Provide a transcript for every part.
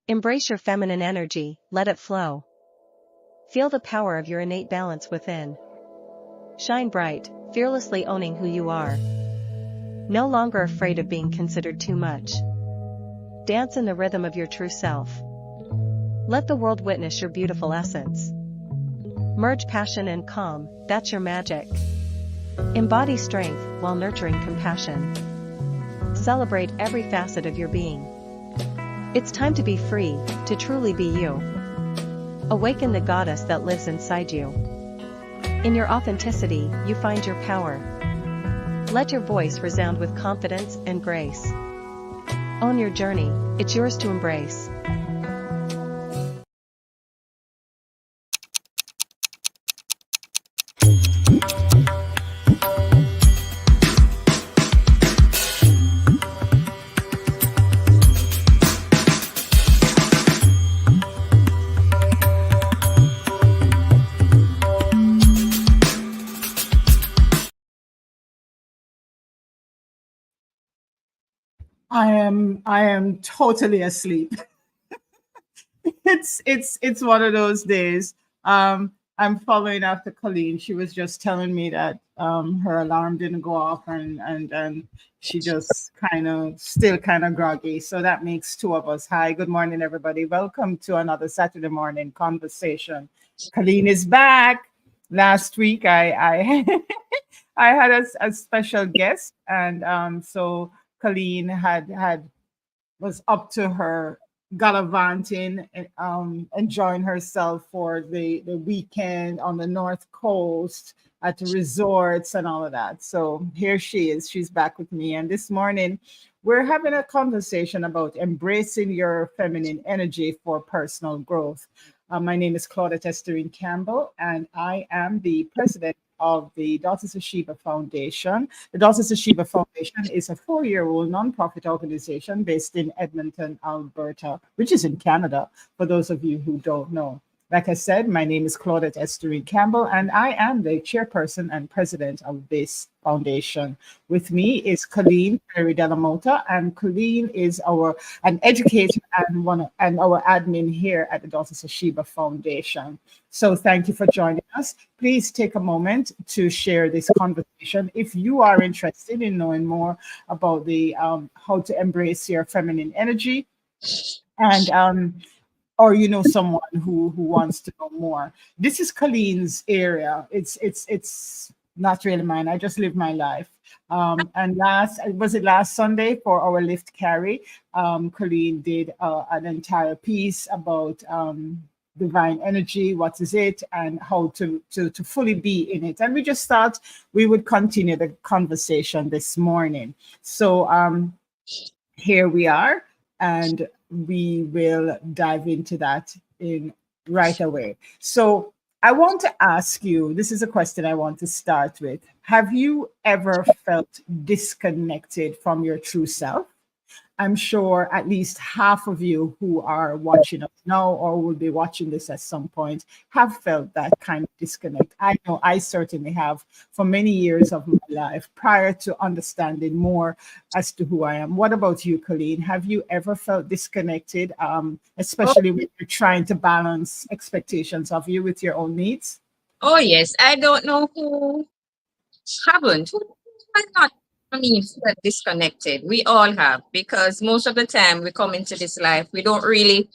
Embrace your feminine energy, let it flow. Feel the power of your innate balance within. Shine bright, fearlessly owning who you are. No longer afraid of being considered too much. Dance in the rhythm of your true self. Let the world witness your beautiful essence. Merge passion and calm, that's your magic. Embody strength while nurturing compassion. Celebrate every facet of your being. It's time to be free, to truly be you. Awaken the goddess that lives inside you. In your authenticity, you find your power. Let your voice resound with confidence and grace. Own your journey, it's yours to embrace. I am totally asleep. It's one of those days. I'm following after Colleen. She was just telling me that her alarm didn't go off, and she just still kind of groggy. So that makes two of us. Hi, good morning, everybody. Welcome to another Saturday morning conversation. Colleen is back. Last week I I had a special guest, and so Colleen was up to her gallivanting and enjoying herself for the weekend on the North Coast at the resorts and all of that. So here she is. She's back with me. And this morning, we're having a conversation about embracing your feminine energy for personal growth. My name is Claudette Esterine Campbell, and I am the president of the Daughters of Sheba Foundation. The Daughters of Sheba Foundation is a 4-year-old nonprofit organization based in Edmonton, Alberta, which is in Canada, for those of you who don't know. Like I said, my name is Claudette Esterine Campbell, and I am the chairperson and president of this foundation. With me is Colleen Creary-Delamotta, and Colleen is an educator and our admin here at the Daughters of Sheba Foundation. So thank you for joining us. Please take a moment to share this conversation. If you are interested in knowing more about the how to embrace your feminine energy, and or you know someone who wants to know more. This is Colleen's area. It's not really mine. I just live my life. And last Sunday for our lift carry, Colleen did an entire piece about divine energy, what is it, and how to fully be in it. And we just thought we would continue the conversation this morning. So here we are, and we will dive into that in right away. So I want to ask you, this is a question I want to start with. Have you ever felt disconnected from your true self? I'm sure at least half of you who are watching us now or will be watching this at some point have felt that kind of disconnect. I know I certainly have for many years of my life prior to understanding more as to who I am. What about you, Colleen? Have you ever felt disconnected, especially when you're trying to balance expectations of you with your own needs? Oh, yes. I don't know who haven't. Who has not? I mean, felt disconnected. We all have, because most of the time we come into this life, we don't really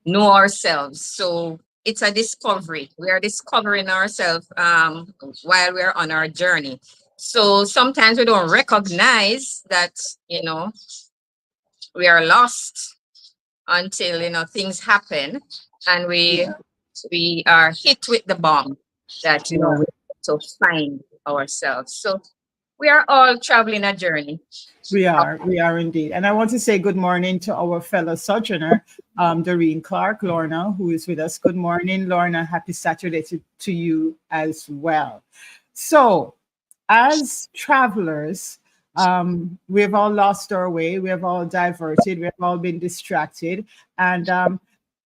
know ourselves. So it's a discovery. We are discovering ourselves while we're on our journey. So sometimes we don't recognize that, we are lost until, things happen and we are hit with the bomb that, we have to find ourselves. So we are all traveling a journey. We are indeed. And I want to say good morning to our fellow sojourner, Doreen Clark, Lorna, who is with us. Good morning, Lorna. Happy Saturday to you as well. So, as travelers, we have all lost our way. We have all diverted. We have all been distracted. And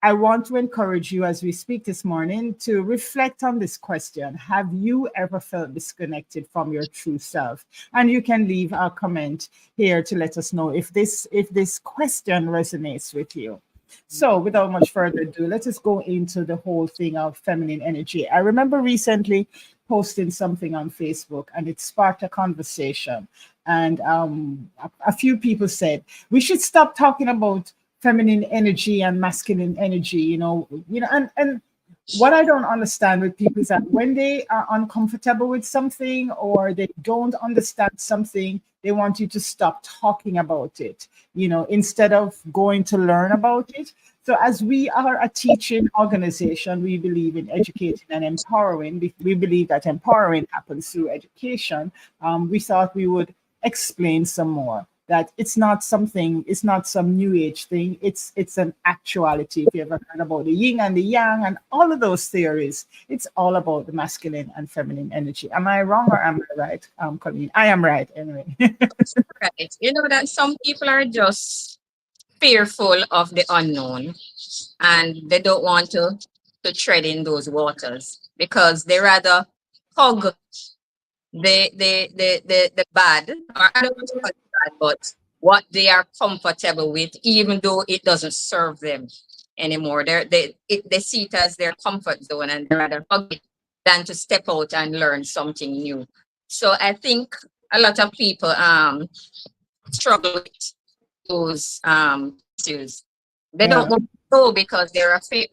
I want to encourage you as we speak this morning to reflect on this question. Have you ever felt disconnected from your true self? And you can leave a comment here to let us know if this question resonates with you. So without much further ado, let us go into the whole thing of feminine energy. I remember recently posting something on Facebook and it sparked a conversation. And a few people said, we should stop talking about feminine energy and masculine energy, and what I don't understand with people is that when they are uncomfortable with something or they don't understand something, they want you to stop talking about it, instead of going to learn about it. So, as we are a teaching organization, we believe in educating and empowering. We believe that empowering happens through education. We thought we would explain some more that it's not some new age thing. It's an actuality. If you ever heard about the yin and the yang and all of those theories, it's all about the masculine and feminine energy. Am I wrong or am I right, Colleen? I am right anyway. Right. You know that some people are just fearful of the unknown and they don't want to tread in those waters because they rather hug the bad, or I don't want to call it bad, but what they are comfortable with, even though it doesn't serve them anymore. They see it as their comfort zone and they rather hug it than to step out and learn something new. So I think a lot of people struggle with those issues. They don't Yeah. want to go because they're afraid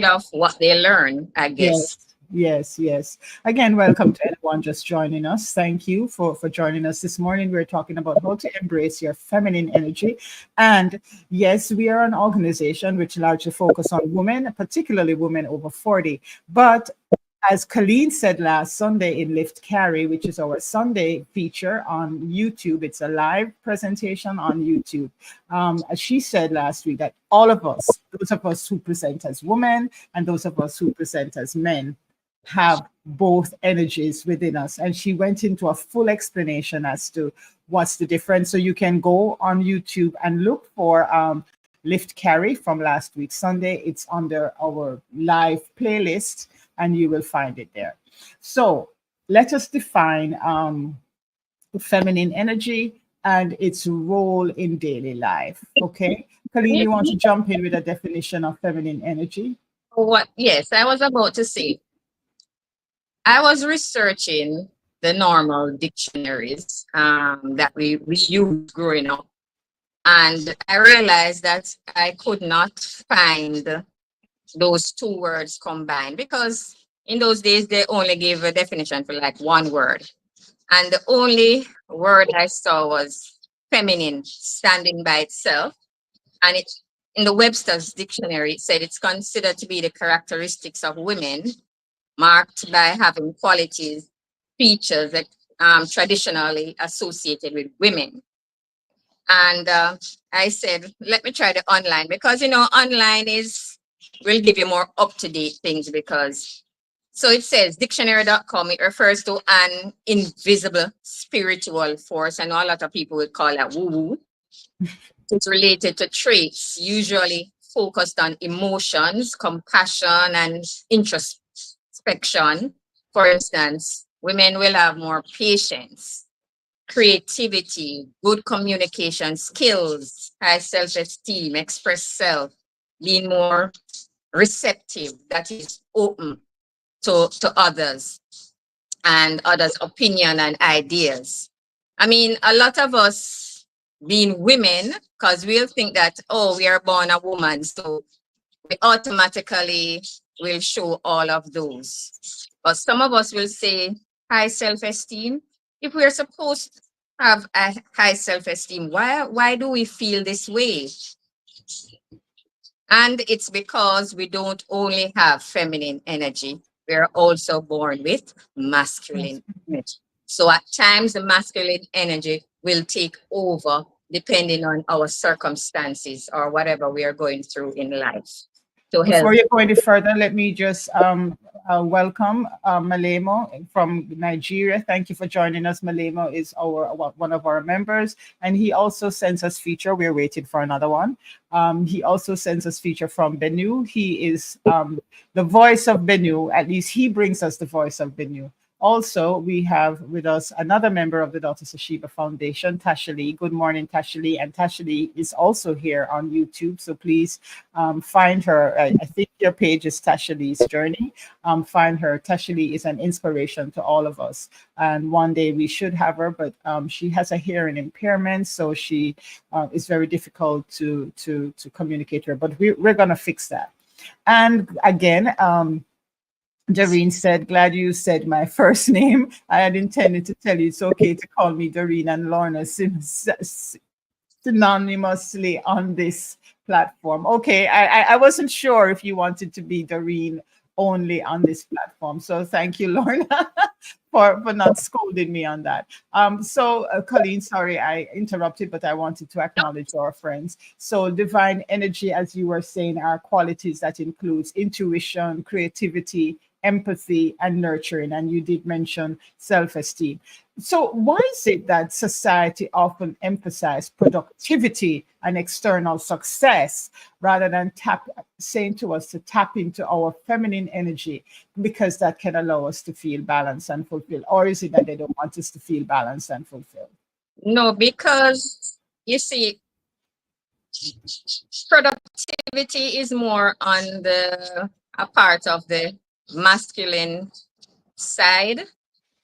of what they learn, I guess. Yes. Again, welcome to anyone just joining us. Thank you for joining us this morning. We're talking about how to embrace your feminine energy. And yes, we are an organization which largely focus on women, particularly women over 40. But as Colleen said last Sunday in Lift Carry, which is our Sunday feature on YouTube, it's a live presentation on YouTube. As she said last week, that all of us, those of us who present as women and those of us who present as men, have both energies within us. And she went into a full explanation as to what's the difference. So you can go on YouTube and look for Lift Carry from last week Sunday. It's under our live playlist and you will find it there. So let us define feminine energy and its role in daily life. Okay, Colleen, you want to jump in with a definition of feminine energy? What? Yes, I was about to say. I was researching the normal dictionaries that we used growing up, and I realized that I could not find those two words combined because in those days they only gave a definition for like one word, and the only word I saw was feminine standing by itself, and it in the Webster's dictionary it said it's considered to be the characteristics of women marked by having qualities, features that traditionally associated with women. And I said, let me try the online because online is will give you more up to date things because so it says dictionary.com, it refers to an invisible spiritual force. I know a lot of people would call that woo woo. It's related to traits, usually focused on emotions, compassion, and introspection. For instance, women will have more patience, creativity, good communication skills, high self esteem, express self, being more receptive, that is open to others and others' opinion and ideas. I mean, a lot of us being women, because we'll think that, oh, we are born a woman, so we automatically will show all of those. But some of us will say high self-esteem. If we're supposed to have a high self-esteem, why do we feel this way? And it's because we don't only have feminine energy, we're also born with masculine energy. So at times, the masculine energy will take over depending on our circumstances or whatever we are going through in life. To Before help. you go any further, let me just welcome Malemo from Nigeria. Thank you for joining us. Malemo is one of our members, and he also sends us feature. We're waiting for another one. He also sends us feature from Benue. He is the voice of Benue. At least he brings us the voice of Benue. Also, we have with us another member of the Dr. Sashiba Foundation, Tasha Lee. Good morning, Tasha Lee. And Tasha Lee is also here on YouTube. So please find her. I think your page is Tasha Lee's Journey. Find her. Tasha Lee is an inspiration to all of us. And one day we should have her, but she has a hearing impairment. So she is very difficult to communicate her. But we're going to fix that. And again, Doreen said, glad you said my first name. I had intended to tell you it's okay to call me Doreen and Lorna synonymously on this platform. Okay, I wasn't sure if you wanted to be Doreen only on this platform. So thank you, Lorna, for not scolding me on that. So Colleen, sorry I interrupted, but I wanted to acknowledge our friends. So divine energy, as you were saying, are qualities that includes intuition, creativity, empathy, and nurturing. And you did mention self-esteem. So why is it that society often emphasizes productivity and external success rather than saying to us to tap into our feminine energy, because that can allow us to feel balanced and fulfilled? Or is it that they don't want us to feel balanced and fulfilled? No, because you see, productivity is more on a part of the masculine side,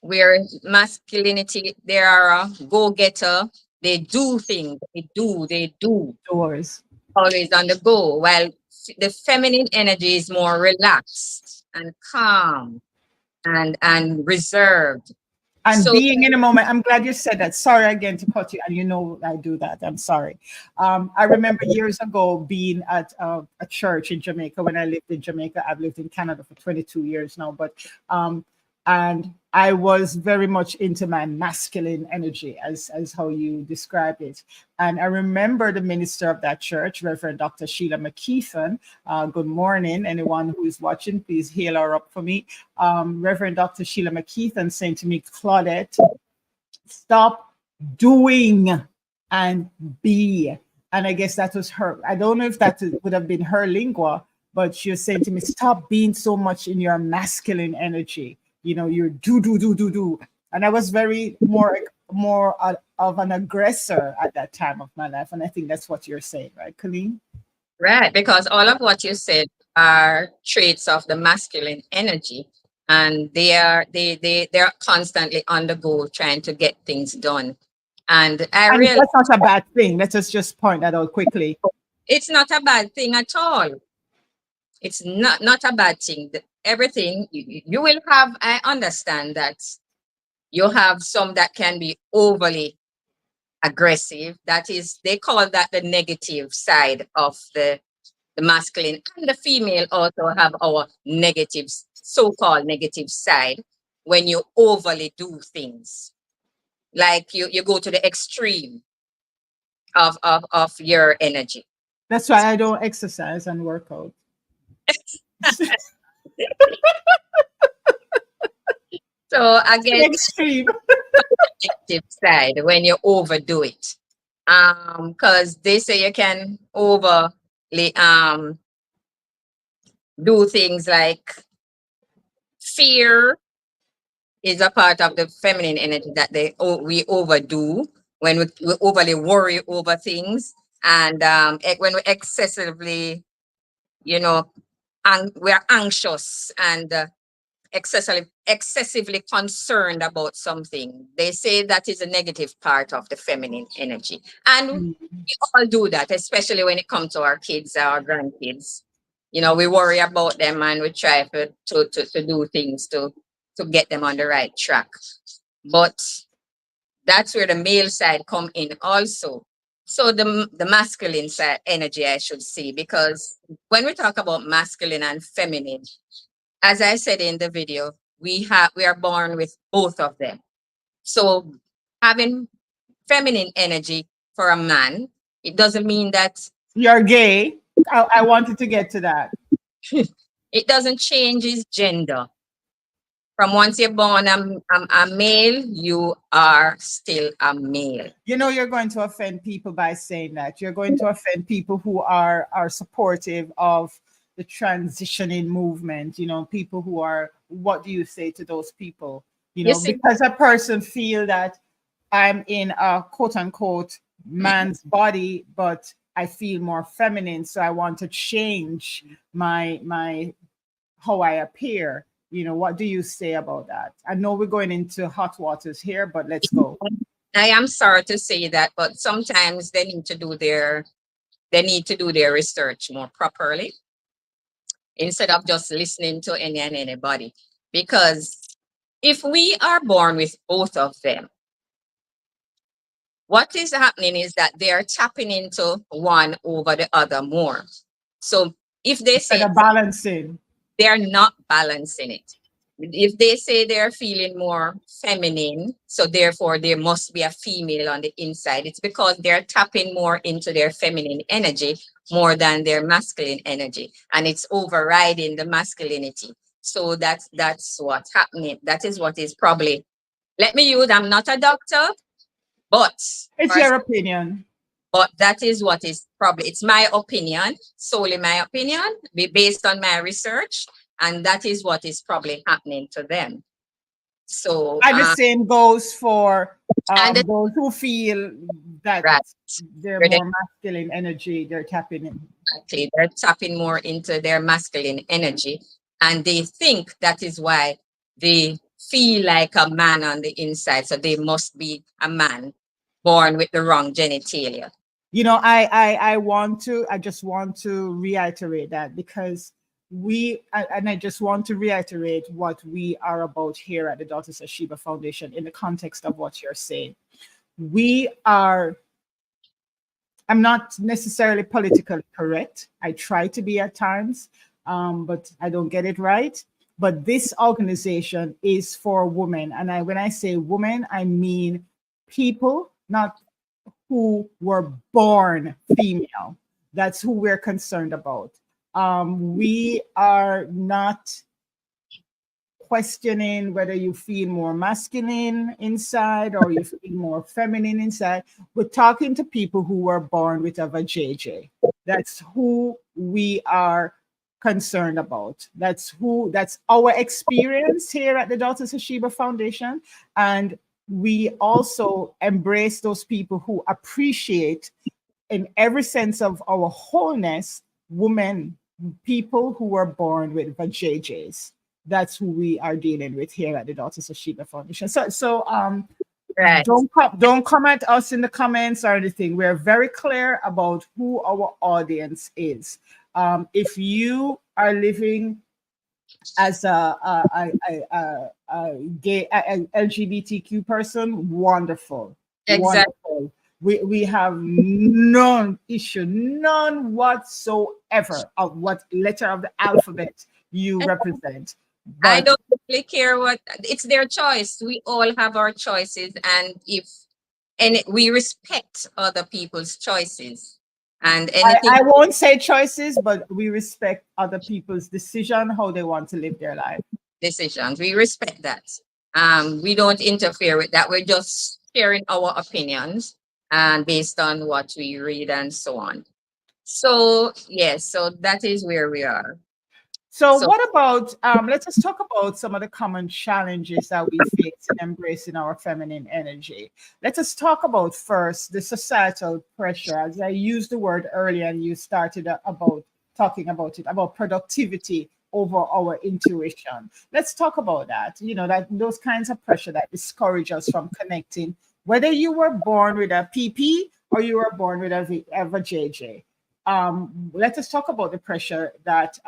where masculinity, they are a go-getter, they do things, they do Doors. always on the go, while the feminine energy is more relaxed and calm and reserved. And So being in a moment. I'm glad you said that. Sorry again to cut you, and you know I do that. I'm sorry. I remember years ago being at a church in Jamaica when I lived in Jamaica. I've lived in Canada for 22 years now, but and I was very much into my masculine energy, as how you described it. And I remember the minister of that church, Reverend Dr. Sheila McKeithen. Good morning, anyone who is watching, please hail her up for me. Reverend Dr. Sheila McKeithen saying to me, Claudette, stop doing and be. And I guess that was her. I don't know if that would have been her lingua, but she was saying to me, stop being so much in your masculine energy. You know, you're do. And I was very more of an aggressor at that time of my life. And I think that's what you're saying, right, Colleen? right, because all of what you said are traits of the masculine energy, and they're constantly on the go trying to get things done. And I And realize that's not a bad thing. Let us just point that out quickly. it's not a bad thing at all. It's not a bad thing. Everything you will have, I understand that you have some that can be overly aggressive. That is, they call that the negative side of the masculine, and the female also have our negative, so-called negative side, when you overly do things. Like you go to the extreme of your energy. That's why I don't exercise and work out. So again, Extreme. negative side when you overdo it. Because they say you can overly do things like fear is a part of the feminine energy that we overdo when we overly worry over things, and when we excessively, you know, we are anxious and excessively concerned about something. They say that is a negative part of the feminine energy, and we all do that, especially when it comes to our kids, our grandkids. You know, we worry about them and we try to do things to get them on the right track. But that's where the male side come in also. So the masculine side energy, I should say, because when we talk about masculine and feminine, as I said in the video, we are born with both of them. So having feminine energy for a man, it doesn't mean that You're gay. I wanted to get to that. it doesn't change his gender. From once you're born a male, you are still a male. You know, you're going to offend people by saying that. You're going to offend people who are supportive of the transitioning movement. You know, people who are, what do you say to those people You see, because a person feel that I'm in a quote unquote man's body, but I feel more feminine, so I want to change my how I appear. What do you say about that? I know we're going into hot waters here, but let's go. I am sorry to say that, but sometimes they need to do their research more properly instead of just listening to any and anybody. Because if we are born with both of them, what is happening is that they are tapping into one over the other more. So if they And say the balancing. they're not balancing it. If they say they're feeling more feminine, so therefore there must be a female on the inside, it's because they're tapping more into their feminine energy more than their masculine energy, and it's overriding the masculinity. So that's what's happening. That is what is probably. Let me use. I'm not a doctor, but It's your opinion. but that is what is probably, it's my opinion, solely my opinion, based on my research, and that is what is probably happening to them. So, And the same goes for and those who feel that right, they're where they more masculine energy, they're tapping in. actually they're tapping more into their masculine energy, and they think that is why they feel like a man on the inside. So they must be a man born with the wrong genitalia. I just want to reiterate that, because I just want to reiterate what we are about here at the Daughters of Sheba Foundation in the context of what you're saying. We are, I'm not necessarily politically correct. I try to be at times, but I don't get it right. But this organization is for women. And when I say women, I mean people, not who were born female. That's who we're concerned about. We are not questioning whether you feel more masculine inside or you feel more feminine inside. We're talking to people who were born with a vajayjay. That's who we are concerned about. That's our experience here at the Daughters of Sheba Foundation. And we also embrace those people who appreciate, in every sense of our wholeness, women, people who were born with vajayjays. That's who we are dealing with here at the Daughters of Sheba Foundation. So Right. don't come at us in the comments or anything. We're very clear about who our audience is. If you are living as a gay LGBTQ person, wonderful, Exactly. wonderful. We have none issue, none whatsoever of what letter of the alphabet you represent. I But don't really care what, it's their choice. We all have our choices, and we respect other people's choices, and anything I won't say choices, but we respect other people's decision, how they want to live their life. decisions, we respect that. We don't interfere with that. We're just sharing our opinions and based on what we read and so on. So yes, so that is where we are. So, So what about let's just talk about some of the common challenges that we face in embracing our feminine energy. Let us talk about first the societal pressure. As I used the word earlier, and you started about talking about it, about productivity over our intuition. Let's talk about that. That those kinds of pressure that discourage us from connecting, whether you were born with a PP or you were born with a JJ. Let us talk about the pressure that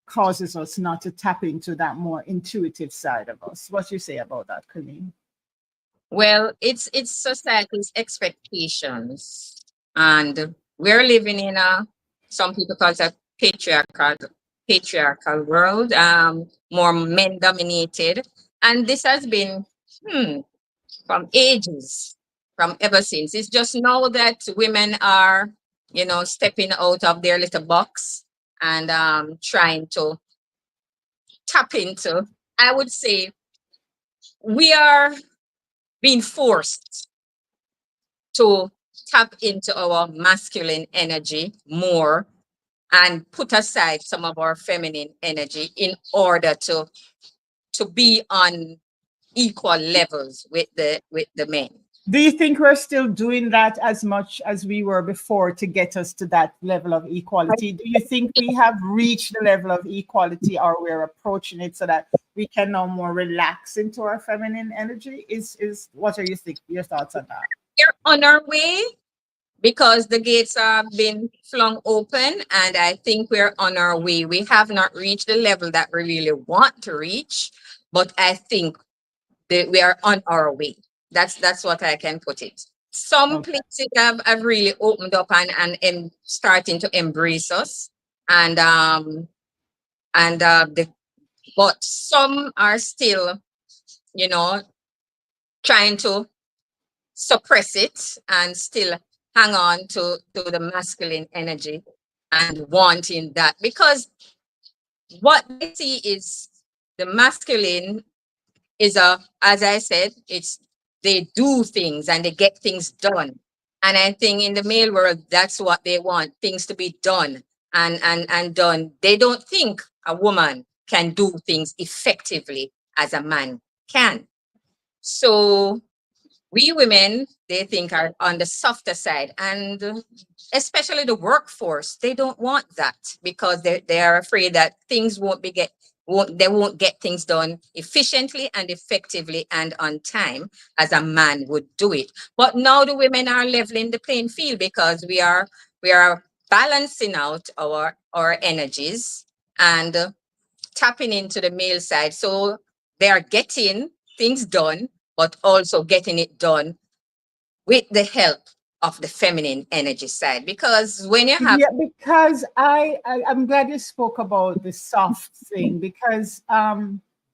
causes us not to tap into that more intuitive side of us. What do you say about that, Colleen? well, it's society's expectations, and we're living in a, some people call it a patriarchal world, more men dominated, and this has been from ages, from ever since. It's just now that women are, stepping out of their little box and trying to tap into. I would say we are being forced to tap into our masculine energy more and put aside some of our feminine energy in order to be on equal levels with the men. Do you think we're still doing that as much as we were before to get us to that level of equality? Do you think we have reached the level of equality, or we're approaching it so that we can now more relax into our feminine energy? Is what are you think your thoughts on that? We're on our way because the gates have been flung open, and I think we're on our way. We have not reached the level that we really want to reach, but I think that we are on our way. That's what I can put it. Some Okay. places have really opened up and starting to embrace us, and the but some are still, you know, trying to suppress it and still hang on to the masculine energy and wanting that, because what they see is the masculine is as I said, it's they do things and they get things done. And I think in the male world, that's what they want, things to be done and done. They don't think a woman can do things effectively as a man can. So we women, they think, are on the softer side, and especially the workforce, they don't want that because they are afraid that things won't get things done efficiently and effectively and on time as a man would do it. But now the women are leveling the playing field because we are balancing out our energies and tapping into the male side. So they are getting things done, but also getting it done with the help of the feminine energy side. Because when you have, Yeah, because I'm glad you spoke about the soft thing, because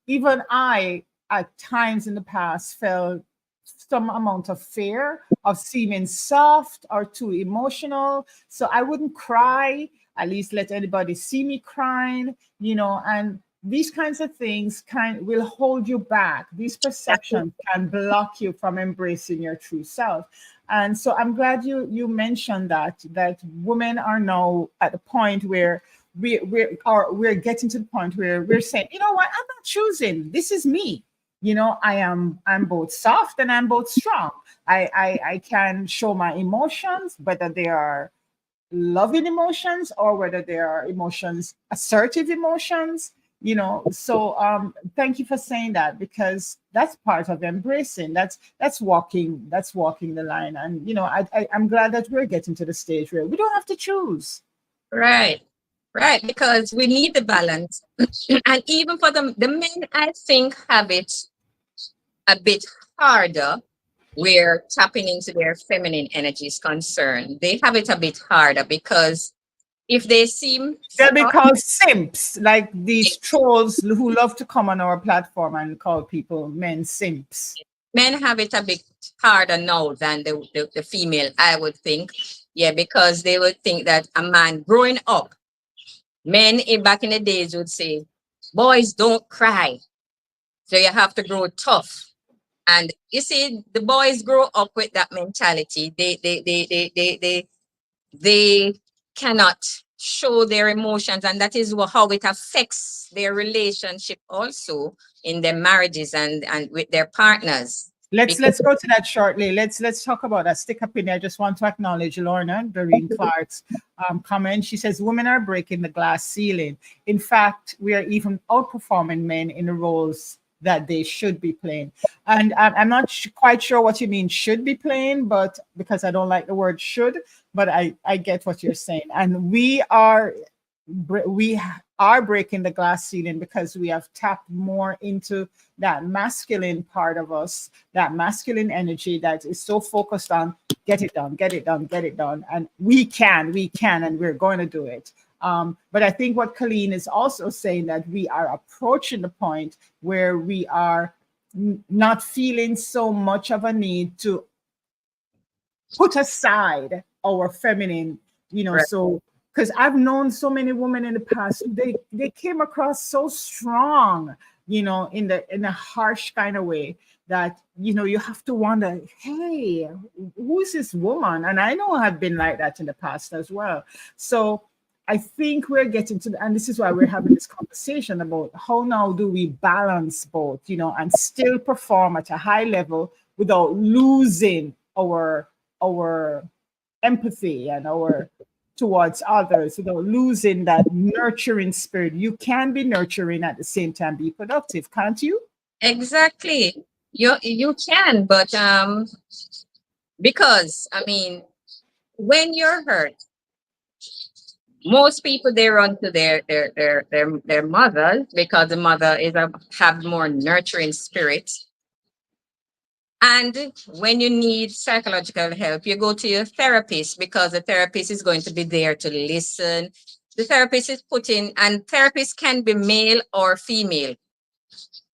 even I at times in the past felt some amount of fear of seeming soft or too emotional. So I wouldn't cry, at least let anybody see me crying, and these kinds of things will hold you back. These perceptions can block you from embracing your true self. And so I'm glad you mentioned that women are now at the point where we're getting to the point where we're saying, you know what, I'm not choosing. This is me. I'm both soft and I'm both strong. I can show my emotions, whether they are loving emotions or whether they are emotions, assertive emotions. So thank you for saying that, because that's part of embracing. That's walking the line. And I'm glad that we're getting to the stage where we don't have to choose. right, right, because we need the balance. And even for the men, I think have it a bit harder where tapping into their feminine energy is concerned. They have it a bit harder because if they seem They'll be soft, called simps, like these trolls who love to come on our platform and call people men simps. men have it a bit harder now than the female, I would think. Yeah, because they would think that a man growing up, men back in the days would say, boys don't cry. So you have to grow tough. And you see, the boys grow up with that mentality. They cannot show their emotions, and that is how it affects their relationship also in their marriages and with their partners. Let's go to that shortly. Let's talk about that. Stick up in there. I just want to acknowledge Lorna Doreen Clark's comment. She says women are breaking the glass ceiling. In fact, we are even outperforming men in the roles that they should be playing. And I'm not quite sure what you mean should be playing, but because I don't like the word should, but I get what you're saying. And we are breaking the glass ceiling because we have tapped more into that masculine part of us, that masculine energy that is so focused on get it done, get it done, get it done. And we can, and we're going to do it. But I think what Colleen is also saying, that we are approaching the point where we are not feeling so much of a need to put aside our feminine, Right. so because I've known so many women in the past, they came across so strong, in a harsh kind of way that you have to wonder, hey, who is this woman? And I know I've been like that in the past as well. So I think we're getting to, and this is why we're having this conversation about how now do we balance both, you know, and still perform at a high level without losing our empathy and our towards others, without losing that nurturing spirit. You can be nurturing at the same time be productive, can't you? Exactly. You can, but because I mean, when you're hurt, most people they run to their mothers because the mother is a have more nurturing spirit. And when you need psychological help, you go to your therapist because the therapist is going to be there to listen. The therapist is putting, and therapists can be male or female,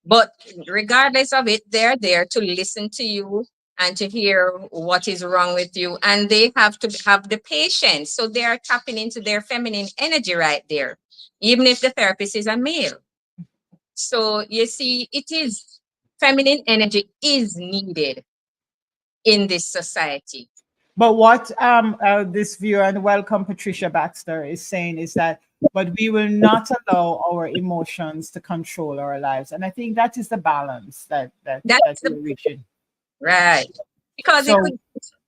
but regardless of it, they're there to listen to you and to hear what is wrong with you. And they have to have the patience. So they are tapping into their feminine energy right there, even if the therapist is a male. So you see, it is feminine energy is needed in this society. But what this viewer, and welcome Patricia Baxter, is saying is that, but we will not allow our emotions to control our lives, and I think that is the balance that That's the we're reaching. right. Because So,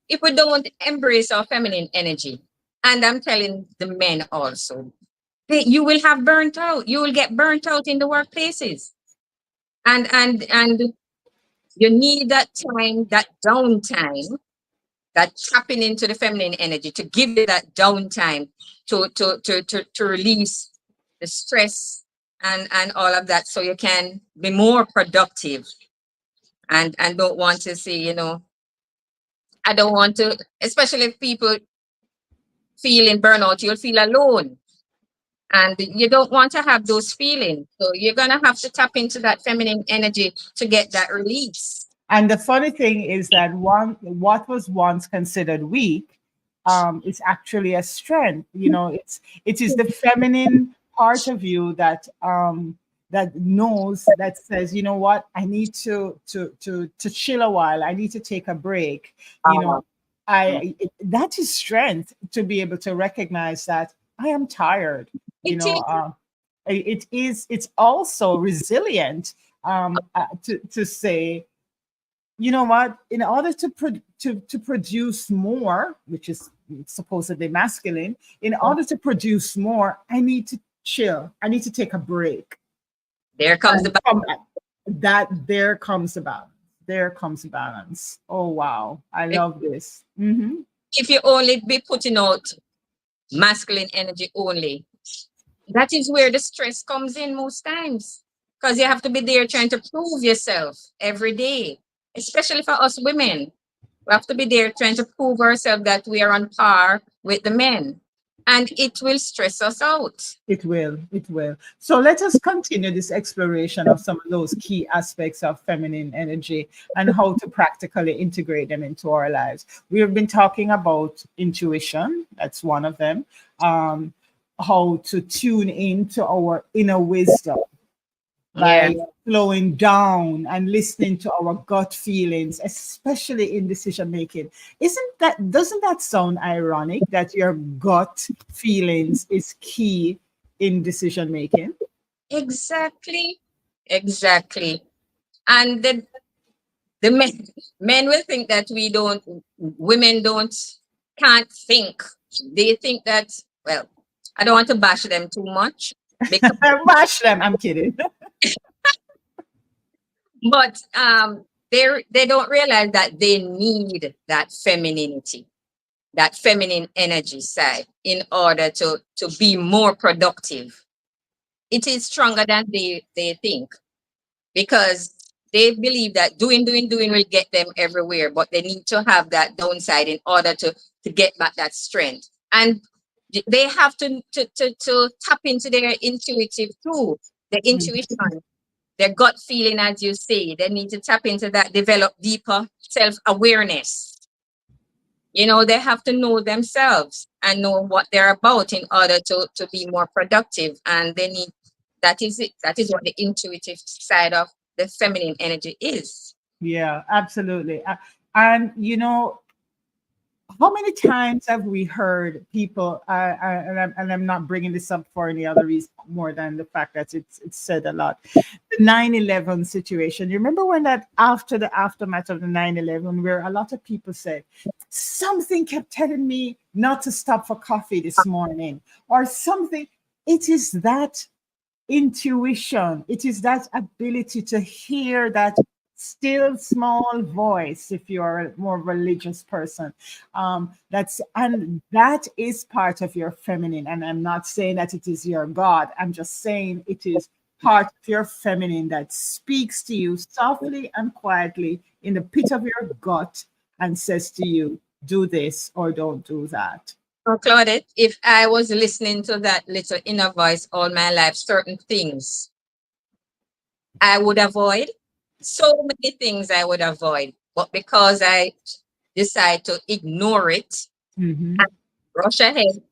if we don't embrace our feminine energy, and I'm telling the men also, you will have burnt out. You will get burnt out in the workplaces. And you need that time, that downtime, that tapping into the feminine energy to give you that downtime to release the stress and all of that so you can be more productive and don't want to see, I don't want to, especially if people feeling burnout, you'll feel alone. And you don't want to have those feelings. So you're gonna have to tap into that feminine energy to get that release. and the funny thing is that what was once considered weak is actually a strength. You know, it is the feminine part of you that knows, that says, you know what, I need to chill a while. I need to take a break. You Uh, know, that is strength, to be able to recognize that I am tired. You it know, is it's also resilient to say, you know what, in order to produce more, which is supposedly masculine, in order to produce more, I need to chill, I need to take a break. there comes the And from that, there comes a balance. There comes a balance. Oh wow, I love this. if you only be putting out masculine energy only, that is where the stress comes in most times. Because you have to be there trying to prove yourself every day, especially for us women. We have to be there trying to prove ourselves that we are on par with the men. And it will stress us out. It will, it will. So let us continue this exploration of some of those key aspects of feminine energy and how to practically integrate them into our lives. We have been talking about intuition, that's one of them. How to tune into our inner wisdom Yeah. by slowing down and listening to our gut feelings, especially in decision making. Doesn't that sound ironic that your gut feelings is key in decision making? Exactly. Exactly. And the men will think that women can't think. They think that, well, I don't want to bash them too much because, Bash them, I'm kidding. but they don't realize that they need that femininity, that feminine energy side in order to be more productive. It is stronger than they think because they believe that doing will get them everywhere, but they need to have that downside in order to get back that strength. And they have to tap into their intuitive too, the intuition, their gut feeling, as you say. They need to tap into that, develop deeper self-awareness. They have to know themselves and know what they're about in order to be more productive. And they need that is it. That is what the intuitive side of the feminine energy is. Yeah, absolutely. And you know, how many times have we heard people, and I'm not bringing this up for any other reason more than the fact that it's said a lot, the 9/11 situation. You remember when that, after the aftermath of the 9/11, where a lot of people said, something kept telling me not to stop for coffee this morning, or something. It is that intuition. It is that ability to hear that still small voice, if you're a more religious person. And that is part of your feminine. And I'm not saying that it is your God. I'm just saying it is part of your feminine that speaks to you softly and quietly in the pit of your gut and says to you, do this or don't do that. So, Claudette, if I was listening to that little inner voice all my life, certain things I would avoid. So many things I would avoid. But because I decide to ignore it Mm-hmm. and rush ahead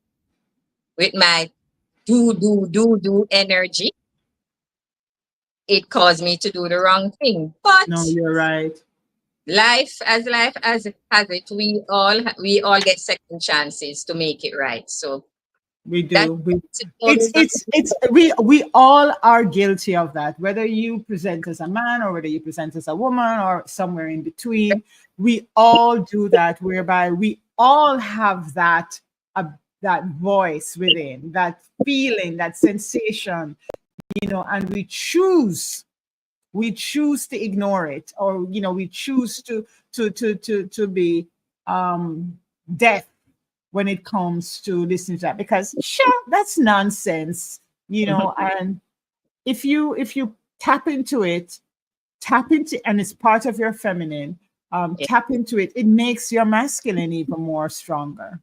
with my do energy, it caused me to do the wrong thing. No, But you're right. life as it has it, we all get second chances to make it right. So We that's do. always We all are guilty of that. Whether you present as a man or whether you present as a woman or somewhere in between, we all do that. Whereby we all have that voice within, that feeling, that sensation, and we choose to ignore it, or we choose to be deaf when it comes to listening to that, because sure, that's nonsense. And if you tap into, and it's part of your feminine, tap into it, it makes your masculine even more stronger.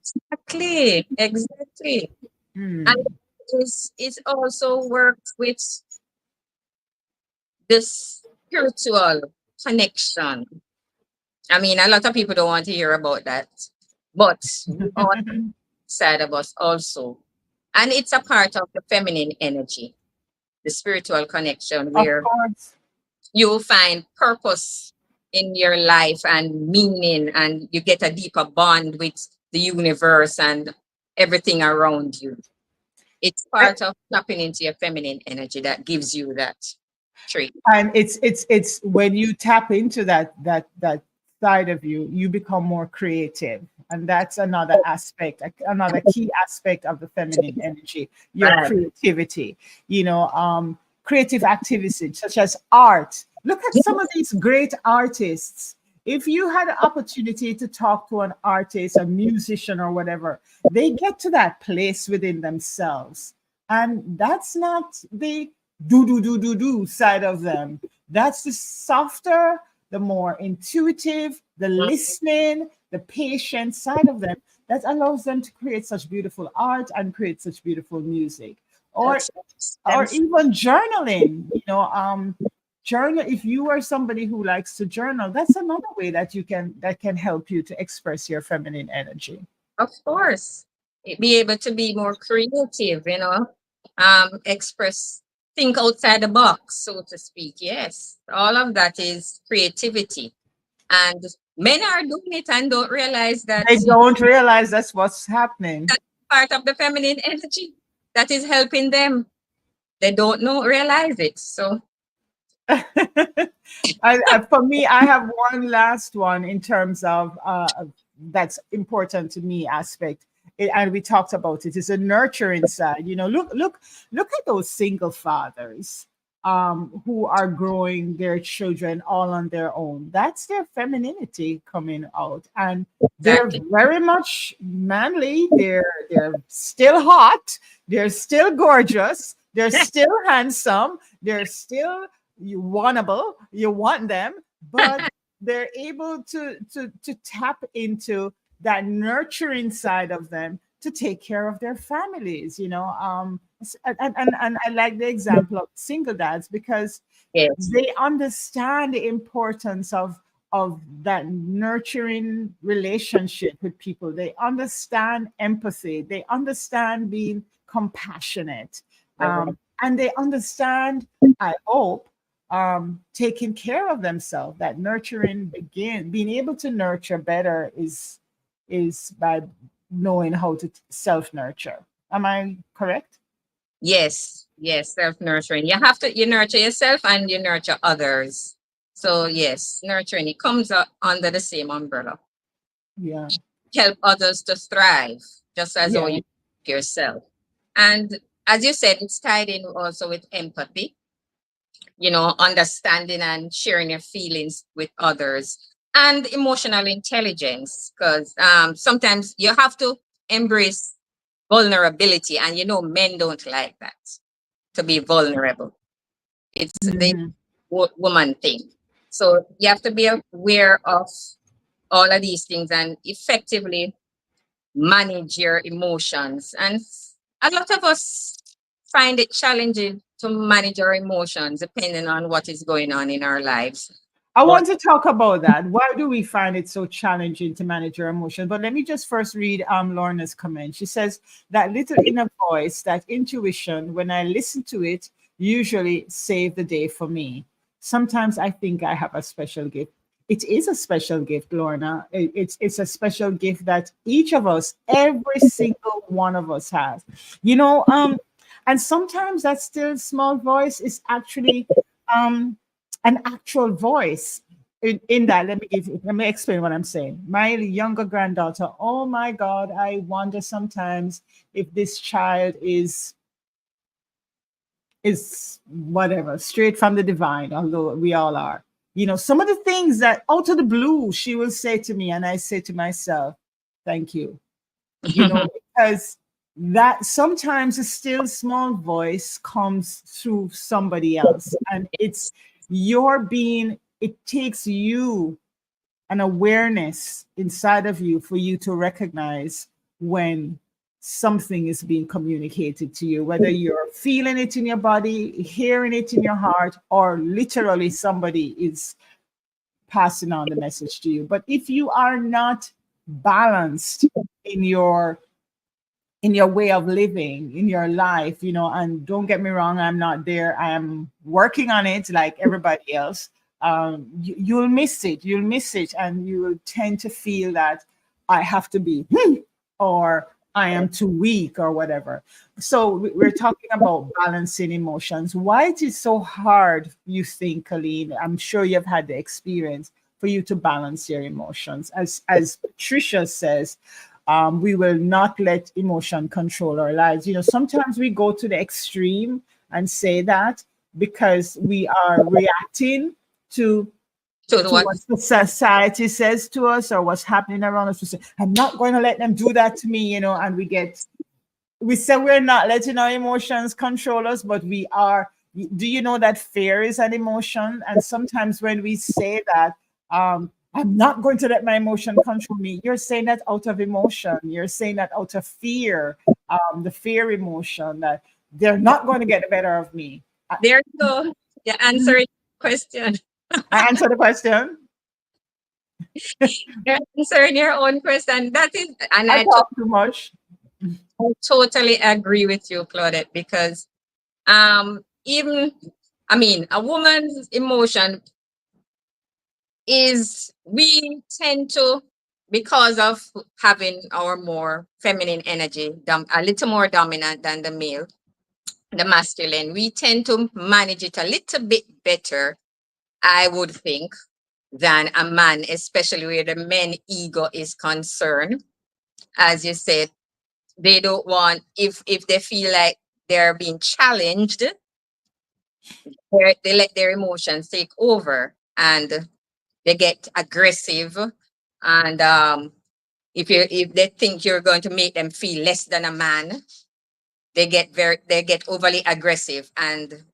exactly. And Hmm. it also works with the spiritual connection. I mean, a lot of people don't want to hear about that, but we all side of us also. And it's a part of the feminine energy, the spiritual connection, Of where course. you'll find purpose in your life and meaning, and you get a deeper bond with the universe and everything around you. It's part of tapping into your feminine energy that gives you that trait. And it's when you tap into that side of you, you become more creative, and that's another aspect, another key aspect of the feminine energy, your Right. creativity. Creative activity such as art. Look at some of these great artists. If you had an opportunity to talk to an artist, a musician, or whatever, they get to that place within themselves, and that's not the do side of them. That's the softer, the more intuitive, the listening, the patient side of them that allows them to create such beautiful art and create such beautiful music. Or That's or stems. even journaling. Journal, if you are somebody who likes to journal, that's another way that can help you to express your feminine energy. Of course. Be able to be more creative, express, think outside the box, so to speak. Yes. All of that is creativity. And men are doing it and don't realize that They don't realize that's what's happening. that's part of the feminine energy that is helping them. They don't know, realize it. So For me, I have one last one in terms of that's important to me aspect. And we talked about it. It's a nurturing side. Look at those single fathers who are growing their children all on their own. That's their femininity coming out, and they're exactly. very much manly. They're still hot. They're still gorgeous. They're still handsome. They're still you wantable, you want them, but they're able to tap into that nurturing side of them to take care of their families. And I like the example of single dads, because Yes. they understand the importance of that nurturing relationship with people. They understand empathy, they understand being compassionate, and they understand, I hope, taking care of themselves. That nurturing being able to nurture better is by knowing how to self-nurture. Am I correct? Yes, yes, self-nurturing. You nurture yourself and you nurture others. So yes, nurturing, it comes up under the same umbrella. Yeah. Help others to thrive, just as how Yeah. you yourself. And as you said, it's tied in also with empathy, understanding and sharing your feelings with others, and emotional intelligence, because sometimes you have to embrace vulnerability, and men don't like that, to be vulnerable. It's the Mhm. woman thing. So you have to be aware of all of these things and effectively manage your emotions. And a lot of us find it challenging to manage our emotions depending on what is going on in our lives. I But want to talk about that. Why do we find it so challenging to manage our emotions? But let me just first read Lorna's comment. She says that little inner voice, that intuition, when I listen to it, usually save the day for me. Sometimes I think I have a special gift. It is a special gift, Lorna. It's a special gift that each of us, every single one of us has. You know, and sometimes that still small voice is actually um an actual voice in that. Let me explain what I'm saying. My younger granddaughter, oh my God, I wonder sometimes if this child is whatever, straight from the divine, although we all are. Some of the things that out of the blue she will say to me, and I say to myself, thank you. Because that sometimes a still small voice comes through somebody else, and it's your being, it takes you an awareness inside of you for you to recognize when something is being communicated to you, whether you're feeling it in your body, hearing it in your heart, or literally somebody is passing on the message to you. But if you are not balanced in your way of living, in your life, and don't get me wrong, I'm not there. I am working on it like everybody else. You'll miss it. You'll miss it. And you will tend to feel that I have to be, or I am too weak or whatever. So we're talking about balancing emotions. Why it is so hard, you think, Colleen? I'm sure you've had the experience for you to balance your emotions. As Patricia says, we will not let emotion control our lives. Sometimes we go to the extreme and say that because we are reacting to so what? what the society says to us or what's happening around us. We say, I'm not going to let them do that to me, and we say we're not letting our emotions control us, but we are. Do you know that fear is an emotion? And sometimes when we say that, I'm not going to let my emotion control me, you're saying that out of emotion. You're saying that out of fear, the fear emotion that they're not going to get the better of me. There you go. You answering question. I answer the question. You're answering your own question. That is, and I talk too much. I totally agree with you, Claudette, because even a woman's emotion is, we tend to, because of having our more feminine energy, a little more dominant than the male, the masculine, we tend to manage it a little bit better, I would think, than a man, especially where the men ego is concerned. As you said, they don't want, if they feel like they're being challenged, they let their emotions take over and they get aggressive. And if they think you're going to make them feel less than a man, they get overly aggressive, and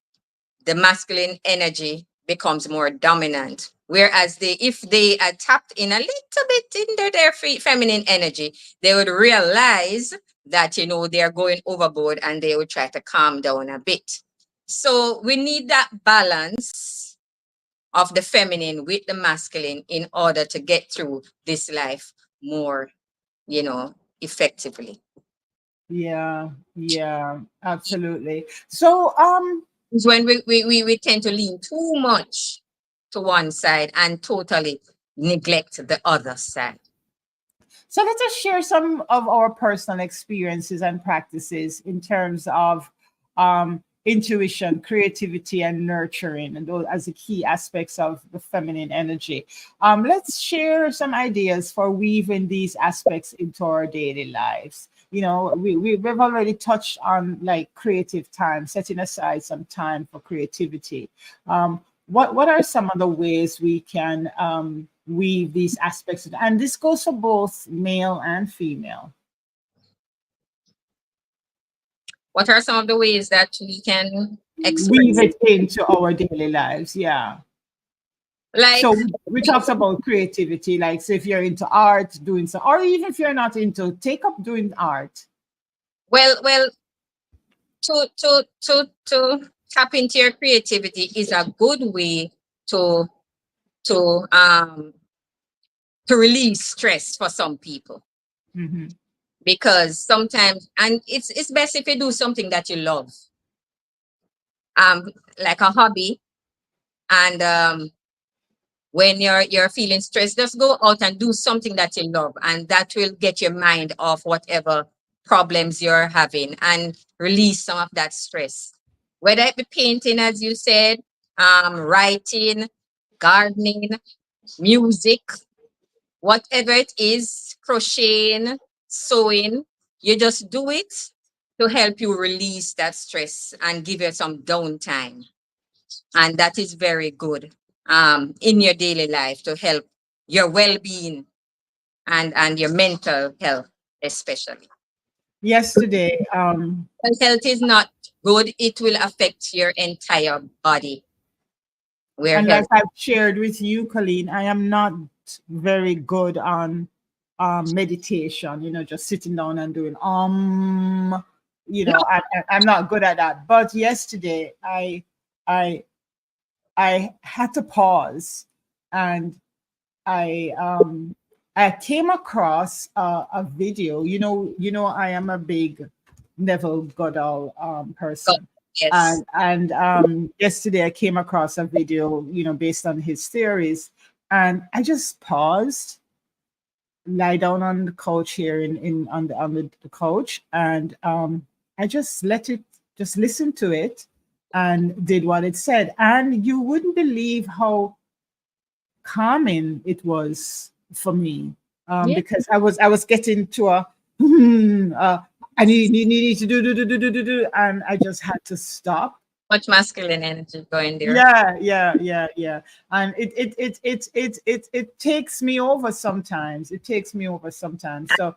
the masculine energy becomes more dominant. Whereas if they are tapped in a little bit into their feminine energy, they would realize that they're going overboard, and they would try to calm down a bit. So we need that balance of the feminine with the masculine in order to get through this life more, effectively. Yeah, absolutely. So, It's when we tend to lean too much to one side and totally neglect the other side. So let us share some of our personal experiences and practices in terms of intuition, creativity, and nurturing, and those as the key aspects of the feminine energy. Let's share some ideas for weaving these aspects into our daily lives. You know, we've already touched on like creative time, setting aside some time for creativity. What are some of the ways we can weave these aspects? And this goes for both male and female. What are some of the ways that we can Weave express? it into our daily lives. Yeah. Like, So we talked about creativity, like so if you're into art, doing so, or even if you're not into, take up doing art. well, to tap into your creativity is a good way to to um to release stress for some people, Hmm. because sometimes, and it's best if you do something that you love, um like a hobby. And when you're feeling stressed, just go out and do something that you love, and that will get your mind off whatever problems you're having and release some of that stress. Whether it be painting, as you said, writing, gardening, music, whatever it is, crocheting, sewing, you just do it to help you release that stress and give you some downtime. And that is very good in your daily life to help your well-being and your mental health especially. Yesterday, Mental health is not good, it will affect your entire body. Where and like health, I've shared with you, Colleen, I am not very good on meditation, you know, just sitting down and doing you no, know, I'm not good at that. But yesterday I I had to pause, and I I came across a video. I am a big Neville Goddard God, person, yes, and yesterday I came across a video, based on his theories, and I just paused, lie down on the couch here in on the couch, and I just let it, just listen to it, and did what it said, and you wouldn't believe how calming it was for me, yeah, because I was getting to a I need to do, and I just had to stop. much masculine energy going there. Yeah, and it takes me over sometimes. It takes me over sometimes. So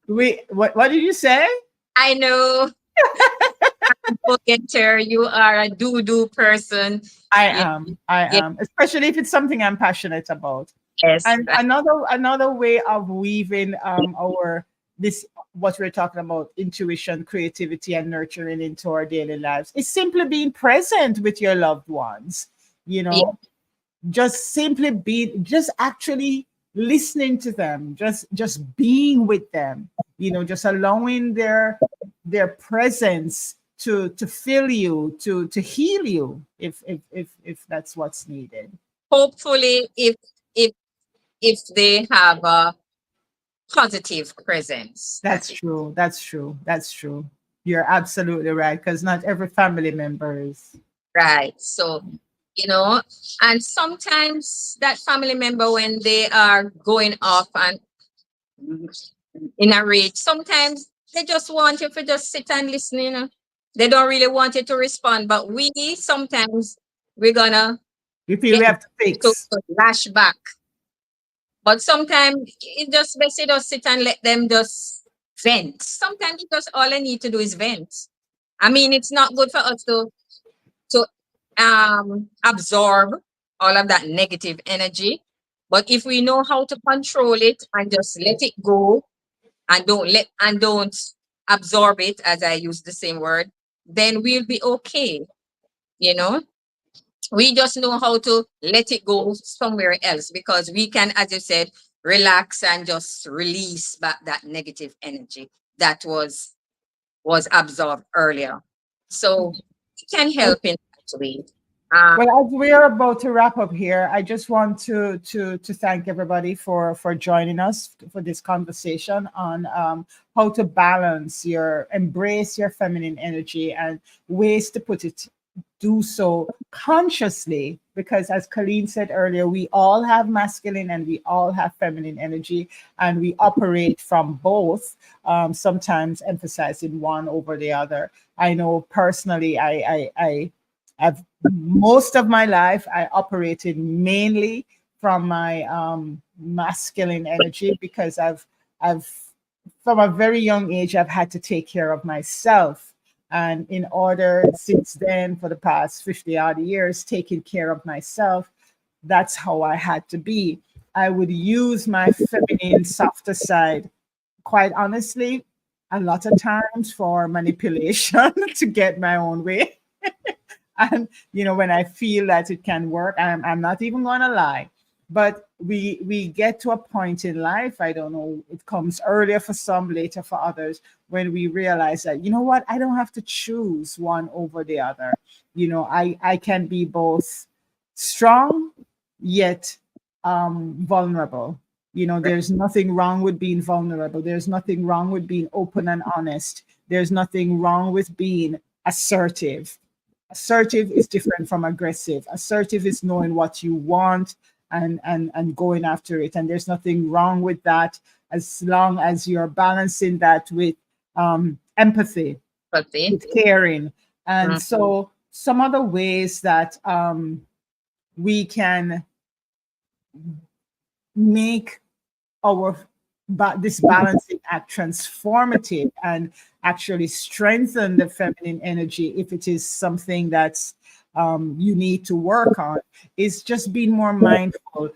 what did you say? I know, forgetter, you are a do person. I You am. I get, am, especially if it's something I'm passionate about. yes, And another way of weaving our this what we're talking about, intuition, creativity, and nurturing into our daily lives, is simply being present with your loved ones. You yeah, know, just simply be, just actually listening to them, just being with them. Just allowing their presence to fill you, to heal you, if that's what's needed. hopefully if if they have a positive presence. That's true. That's true. That's true. You're absolutely right. Because not every family member is. Right. So, you know, and sometimes that family member, when they are going off and in a rage, sometimes they just want you to just sit and listen, you know. They don't really want you to respond. But we sometimes we're gonna We feel we get have to to fix. lash back. But sometimes it just best you just sit and let them just vent. Sometimes it just all I need to do is vent. I mean, it's not good for us to absorb all of that negative energy. But if we know how to control it and just let it go, and don't absorb it, as I use the same word, then we'll be okay. You know, we just know how to let it go somewhere else, because we can, as you said, relax and just release back that negative energy that was absorbed earlier. So it can help in that way. Well, as we are about to wrap up here, I just want to thank everybody for joining us for this conversation on how to embrace your feminine energy and ways to do so consciously. Because as Colleen said earlier, we all have masculine and we all have feminine energy, and we operate from both. Sometimes emphasizing one over the other. I know personally, I've most of my life I operated mainly from my masculine energy, because I've from a very young age I've had to take care of myself, and in order, since then, for the past 50 odd years, taking care of myself, that's how I had to be. I would use my feminine softer side, quite honestly, a lot of times for manipulation to get my own way. And when I feel that it can work, I'm not even going to lie. But we get to a point in life, I don't know, it comes earlier for some, later for others, when we realize that, you know what, I don't have to choose one over the other. I can be both strong yet vulnerable. There's nothing wrong with being vulnerable. There's nothing wrong with being open and honest. There's nothing wrong with being assertive. Assertive is different from aggressive. Assertive is knowing what you want and going after it. And there's nothing wrong with that, as long as you're balancing that with empathy, with caring. And so some other ways that we can make this balancing act transformative and actually strengthen the feminine energy, if it is something that's you need to work on, is just being more mindful.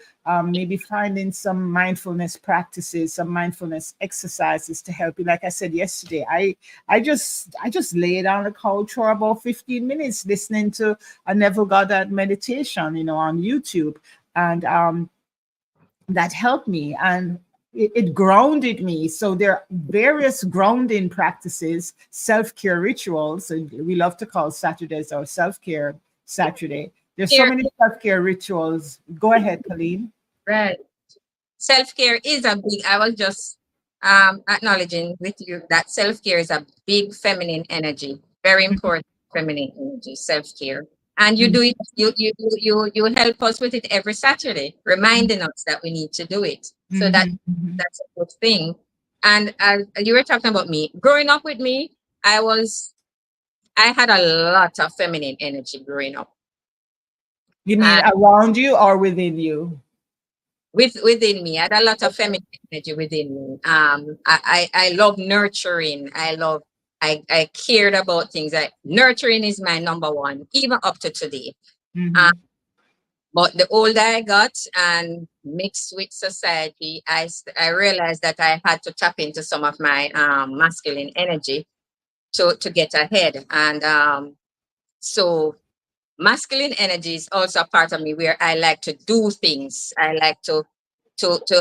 Maybe finding some mindfulness practices, some mindfulness exercises to help you. Like I said yesterday, I just laid on the couch for about 15 minutes listening to a Neville Goddard meditation, on YouTube, and that helped me, and it grounded me. So there are various grounding practices, self-care rituals. And we love to call Saturdays our self-care Saturday. There's so many self-care rituals. Go ahead, Colleen. Right. Self-care is a big, I was just acknowledging with you that self-care is a big feminine energy, very important feminine energy, self-care. And you do it, you help us with it every Saturday, reminding us that we need to do it. So that's a good thing. And you were talking about me. Growing up with me, I had a lot of feminine energy growing up. You mean around you or within you? Within me, I had a lot of feminine energy within me. I love nurturing. I cared about things. Nurturing is my number one, even up to today. But the older I got and mixed with society, I realized that I had to tap into some of my masculine energy to get ahead. And so masculine energy is also a part of me, where I like to do things. I like to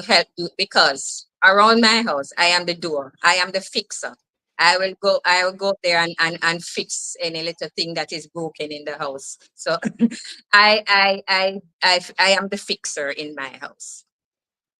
help do, because around my house, I am the doer. I am the fixer. I will go there and fix any little thing that is broken in the house. So I am the fixer in my house.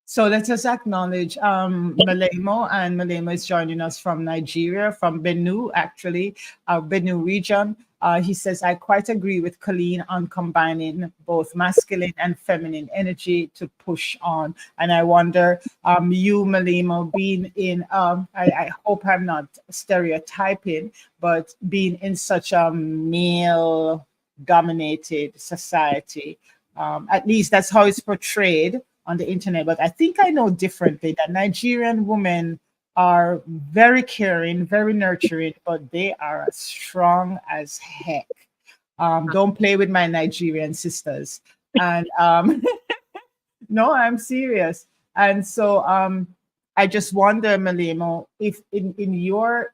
So let us acknowledge Malemo, and Malemo is joining us from Nigeria, from Benue, actually, Benue region. He says, I quite agree with Colleen on combining both masculine and feminine energy to push on. And I wonder, you, Malemo, being in, I hope I'm not stereotyping, but being in such a male-dominated society, at least that's how it's portrayed on the internet. But I think I know differently, that Nigerian women are very caring, very nurturing, but they are as strong as heck. Don't play with my Nigerian sisters. And no, I'm serious. And so I just wonder, Malemo, if in your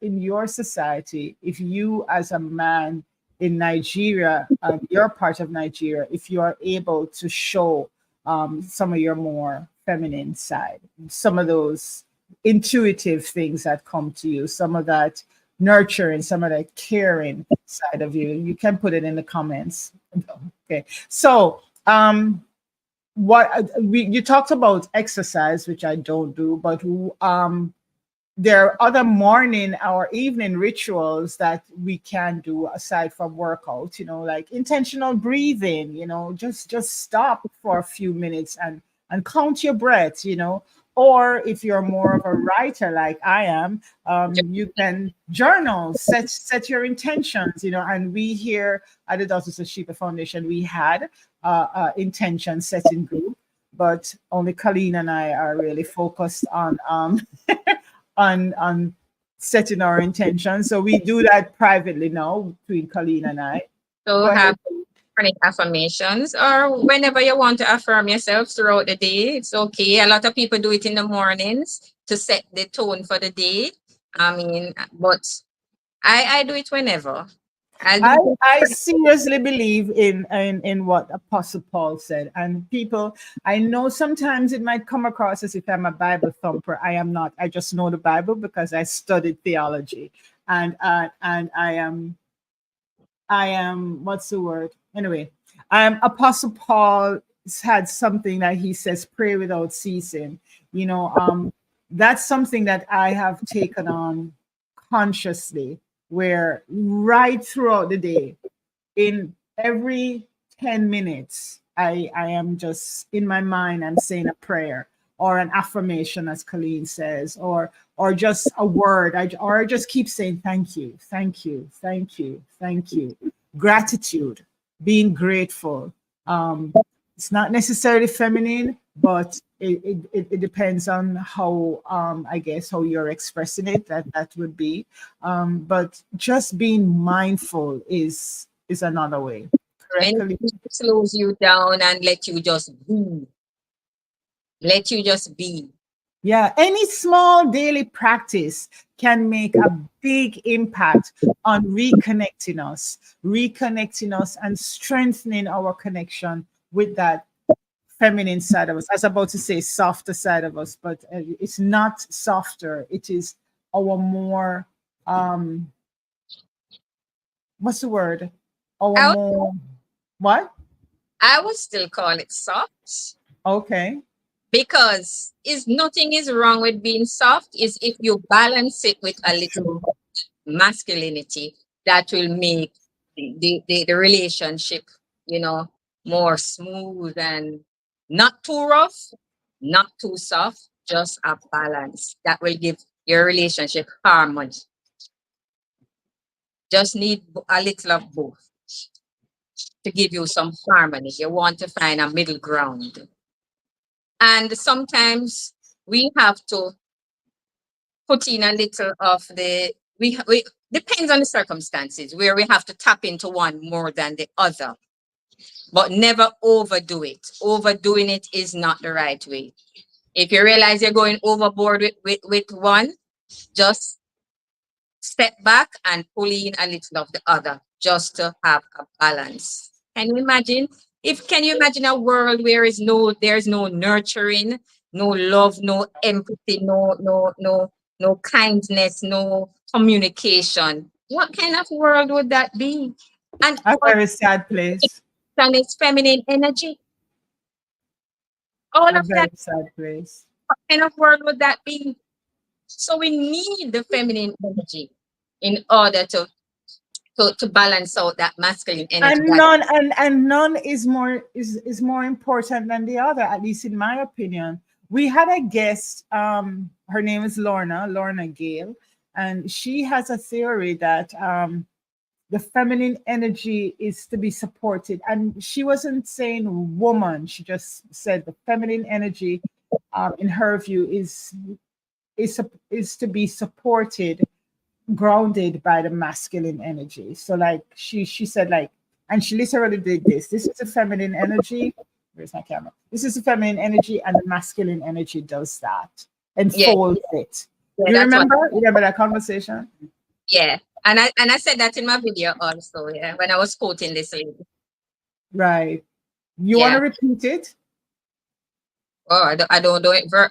society, if you as a man in Nigeria, your part of Nigeria, if you are able to show some of your more feminine side, some of those intuitive things that come to you, some of that nurturing, some of that caring side of you, you can put it in the comments. Okay. So, you talked about exercise, which I don't do, but there are other morning or evening rituals that we can do aside from workout, like intentional breathing, just stop for a few minutes and count your breath, or if you're more of a writer like I am, you can journal, set your intentions, and we here at the Daughters of Sheba Foundation, we had intention setting group, but only Colleen and I are really focused on on setting our intentions. So we do that privately now between Colleen and I. So Go ahead. have morning affirmations, or whenever you want to affirm yourself throughout the day, it's okay. A lot of people do it in the mornings to set the tone for the day. I mean, but I do it whenever. I I, do I seriously believe in what Apostle Paul said. And people, I know sometimes it might come across as if I'm a Bible thumper. I am not. I just know the Bible because I studied theology. And I am what's the word? Anyway, Apostle Paul had something that he says, pray without ceasing. That's something that I have taken on consciously, where right throughout the day, in every 10 minutes, I am just in my mind, I'm saying a prayer or an affirmation, as Colleen says, or just a word. I just keep saying thank you, thank you, thank you, thank you. Gratitude, being grateful. It's not necessarily feminine, but it depends on how I guess how you're expressing it. That would be. But just being mindful is another way. Correct, and Colleen? it slows you down and let you just be. Let you just be. Yeah, any small daily practice can make a big impact on reconnecting us and strengthening our connection with that feminine side of us. I was about to say softer side of us, but it's not softer. It is our more, what's the word? Our I, more, what? I would still call it soft, Okay. because is nothing is wrong with being soft. Is if you balance it with a little masculinity, that will make the relationship, you know, more smooth and not too rough, not too soft, just a balance that will give your relationship harmony. Just need a little of both to give you some harmony. You want to find a middle ground. And sometimes we have to put in a little of the, we depends on the circumstances where we have to tap into one more than the other, but never overdo it. Overdoing it is not the right way. If you realize you're going overboard with one, just step back and pull in a little of the other just to have a balance. Can you imagine a world where there's no nurturing, no love, no empathy, no kindness, no communication? What kind of world would that be? And A very sad place. it's feminine energy. All A of that, very sad place. what kind of world would that be? So we need the feminine energy in order to balance out that masculine energy. And That none is more important than the other, at least in my opinion. We had a guest, her name is Lorna Gale, and she has a theory that the feminine energy is to be supported. And she wasn't saying woman, she just said the feminine energy, in her view, is to be supported, grounded by the masculine energy. So like she said, like, and she literally did this. This is a feminine energy. Where's my camera? This is a feminine energy, and the masculine energy does that and yeah, folds it. yeah, You that's what. remember that conversation? Yeah, and I said that in my video also. Yeah, when I was quoting this lady. Right. You want to Yeah. repeat it? Oh, I don't do it No,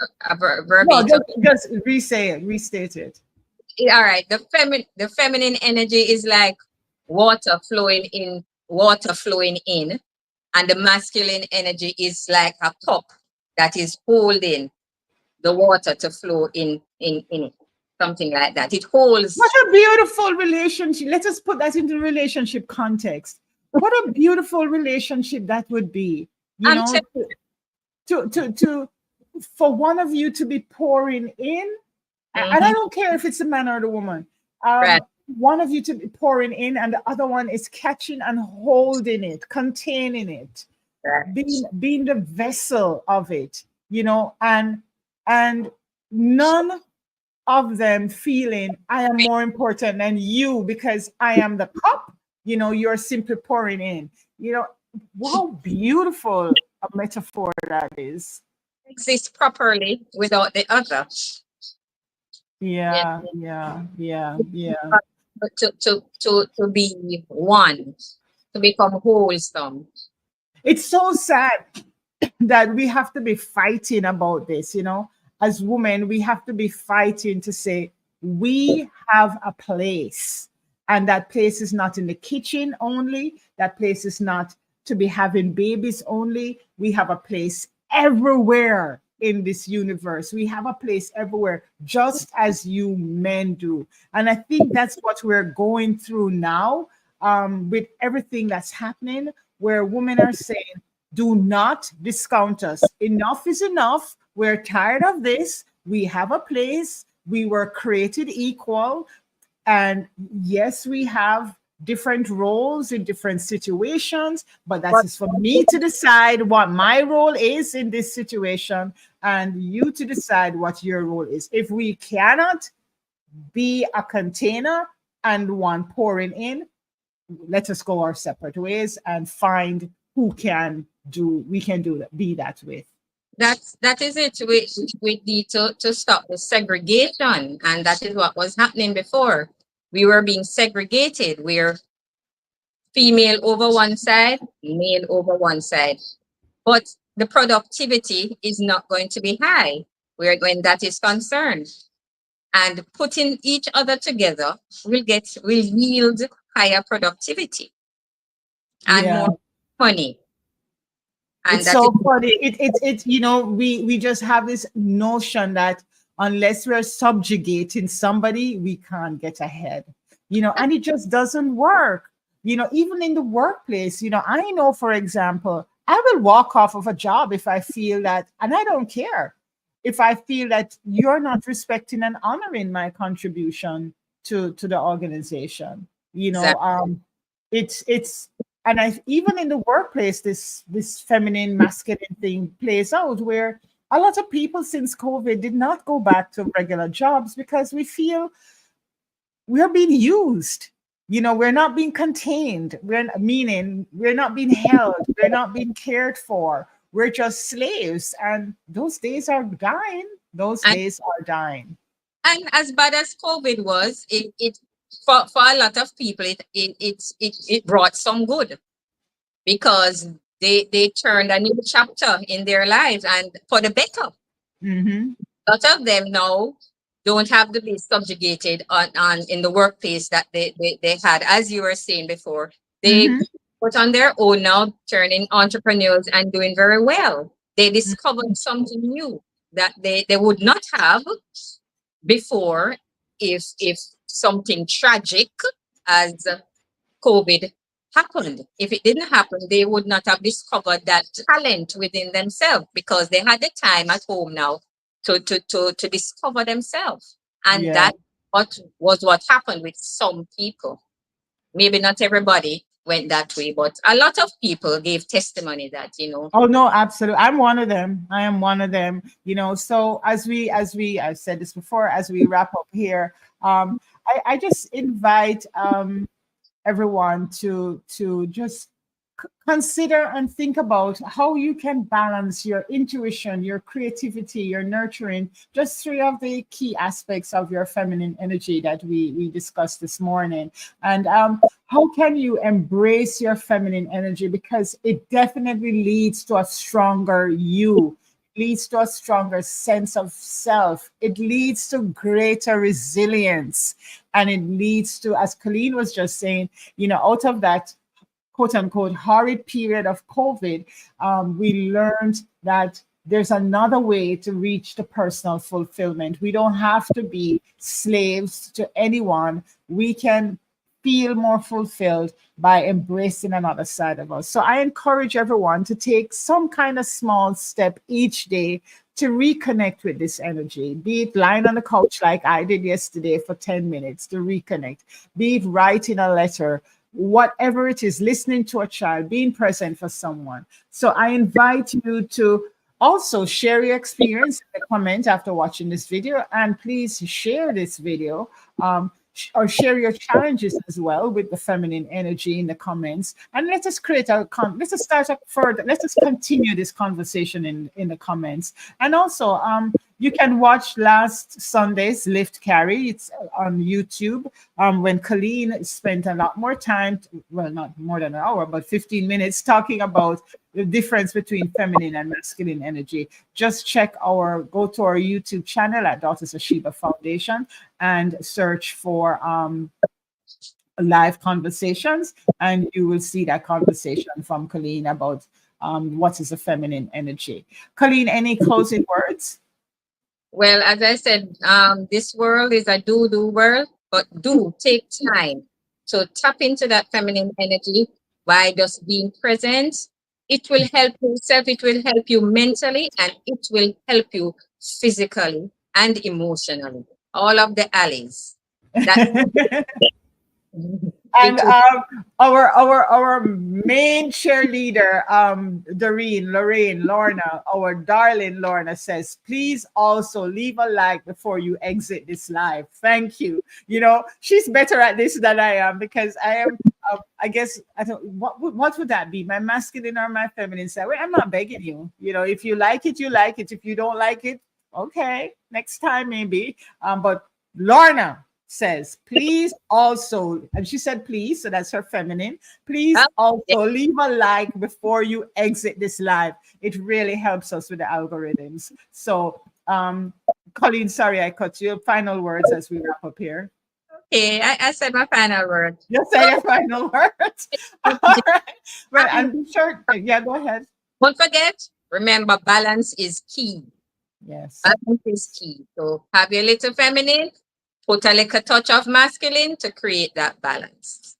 verbatim. just restate it. All right. The feminine energy is like water flowing in, And the masculine energy is like a cup that is holding the water to flow in it. Something like that. It What holds. a beautiful relationship. Let us put that into relationship context. What a beautiful relationship that would be, you I'm know, to for one of you to be pouring in, and I don't care if it's the man or the woman. right. One of you to be pouring in, and the other one is catching and holding it, containing it, Right. being the vessel of it, and none of them feeling I am more important than you because I am the cup. You're simply pouring in. How beautiful a metaphor that is. Exist properly without the other. Yeah. Yeah. But to be one, to become wholesome. It's so sad that we have to be fighting about this. As women, we have to be fighting to say we have a place, and that place is not in the kitchen only. That place is not to be having babies only. We have a place everywhere in this universe. We have a place everywhere, just as you men do. And I think that's what we're going through now, with everything that's happening, where women are saying, do not discount us. Enough is enough. We're tired of this. We have a place. We were created equal. And yes, we have different roles in different situations, but that But is for me to decide what my role is in this situation, and you to decide what your role is. If we cannot be a container and one pouring in, let us go our separate ways and find who we can do that, be that with. that is it. We need to stop the segregation, and that is what was happening before. We were being segregated. We're female over one side, male over one side. But the productivity is not going to be high when that is concerned. And putting each other together will yield higher productivity and Yeah. more money. And It's that is so funny. We just have this notion that unless we're subjugating somebody, we can't get ahead. And it just doesn't work. Even in the workplace, I know, for example, I will walk off of a job if I feel that, and I don't care if I feel that you're not respecting and honoring my contribution to the organization. exactly. It's and I even in the workplace, this feminine masculine thing plays out, where a lot of people since COVID did not go back to regular jobs because we feel we're being used. We're not being contained. Meaning we're not being held. We're not being cared for. We're just slaves, and those days are dying. Those And days are dying. and as bad as COVID was, it for a lot of people it brought some good because they turned a new chapter in their lives and for the better. Mm-hmm. A lot of them now don't have to be subjugated on in the workplace that they had, as you were saying before. They Mm-hmm. put on their own now, turning entrepreneurs and doing very well. They discovered something new that they would not have before if something tragic as COVID happened. If it didn't happen, they would not have discovered that talent within themselves because they had the time at home now to discover themselves. And Yeah. that what happened with some people. Maybe not everybody went that way, but a lot of people gave testimony that. Oh no, absolutely. I'm one of them. I am one of them. So I've said this before, as we wrap up here, I just invite everyone to just consider and think about how you can balance your intuition, your creativity, your nurturing, just three of the key aspects of your feminine energy that we discussed this morning. And how can you embrace your feminine energy? Because it definitely leads to a stronger you, leads to a stronger sense of self. It leads to greater resilience. And it leads to, as Colleen was just saying, out of that quote unquote horrid period of COVID, we learned that there's another way to reach the personal fulfillment. We don't have to be slaves to anyone. We can feel more fulfilled by embracing another side of us. So I encourage everyone to take some kind of small step each day to reconnect with this energy, be it lying on the couch like I did yesterday for 10 minutes to reconnect, be it writing a letter, whatever it is, listening to a child, being present for someone. So I invite you to also share your experience in the comment after watching this video, and please share this video. Or share your challenges as well with the feminine energy in the comments, and let us create let us start up further. Let us continue this conversation in the comments. And also, you can watch last Sunday's Lift Carry. It's on YouTube. When Colleen spent a lot more time, well, not more than an hour, but 15 minutes talking about the difference between feminine and masculine energy. Just go to our YouTube channel at Daughters of Sheba Foundation and search for live conversations, and you will see that conversation from Colleen about what is a feminine energy. Colleen, any closing words? Well, as I said, this world is a do world, but do take time to tap into that feminine energy by just being present. It will help yourself, it will help you mentally, and it will help you physically and emotionally. All of the alleys. And our main cheerleader, Lorna, our darling Lorna says, please also leave a like before you exit this live. Thank you. You know, she's better at this than I am, because I am, I guess, I don't, what would that be? My masculine or my feminine side? Well, I'm not begging you. You know, if you like it, you like it. If you don't like it, okay, next time maybe. But Lorna says, please also, and she said please, so that's her feminine, please also leave a like before you exit this live. It really helps us with the algorithms. So Colleen, sorry I cut you. Final words as we wrap up here. Okay, I said my final word. You say your final words. All right. Well, I'm sure. Yeah, go ahead. Don't forget, remember, balance is key. Yes. Balance is key. So have your little feminine, put a little touch of masculine to create that balance.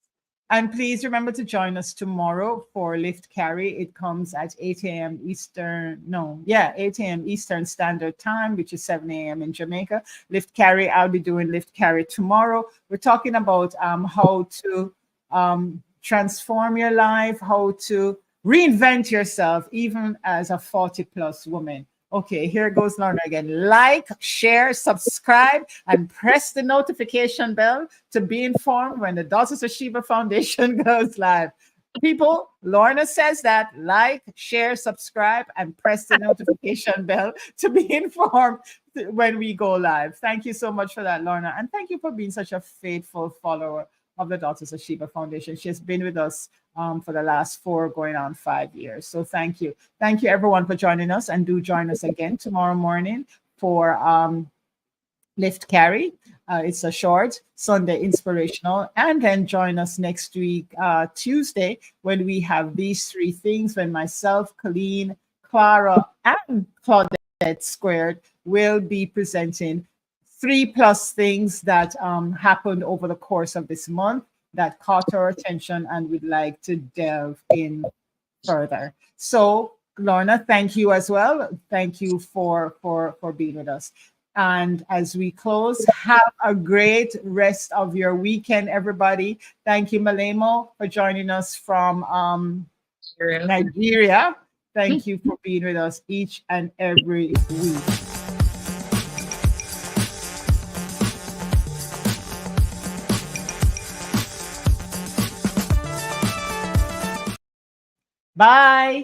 And please remember to join us tomorrow for Lift Carry. It comes at 8 a.m. Eastern, 8 a.m. Eastern Standard Time, which is 7 a.m. in Jamaica. Lift Carry, I'll be doing Lift Carry tomorrow. We're talking about how to transform your life, how to reinvent yourself, even as a 40-plus woman. Okay, here goes Lorna again. Like, share, subscribe, and press the notification bell to be informed when the Daughters of Sheba Foundation goes live. People, Lorna says that. Like, share, subscribe, and press the notification bell to be informed when we go live. Thank you so much for that, Lorna. And thank you for being such a faithful follower of the Daughters of Sheba Foundation. She has been with us for the last 4 going on 5 years. So thank you. Thank you everyone for joining us, and do join us again tomorrow morning for Lift Carry. It's a short Sunday inspirational, and then join us next week, Tuesday, when we have these 3 things, when myself, Colleen, Clara, and Claudette Squared will be presenting 3+ things that happened over the course of this month that caught our attention and we'd like to delve in further. So Lorna, thank you as well. Thank you for being with us. And as we close, have a great rest of your weekend, everybody. Thank you, Malemo, for joining us from Nigeria. Thank you for being with us each and every week. Bye.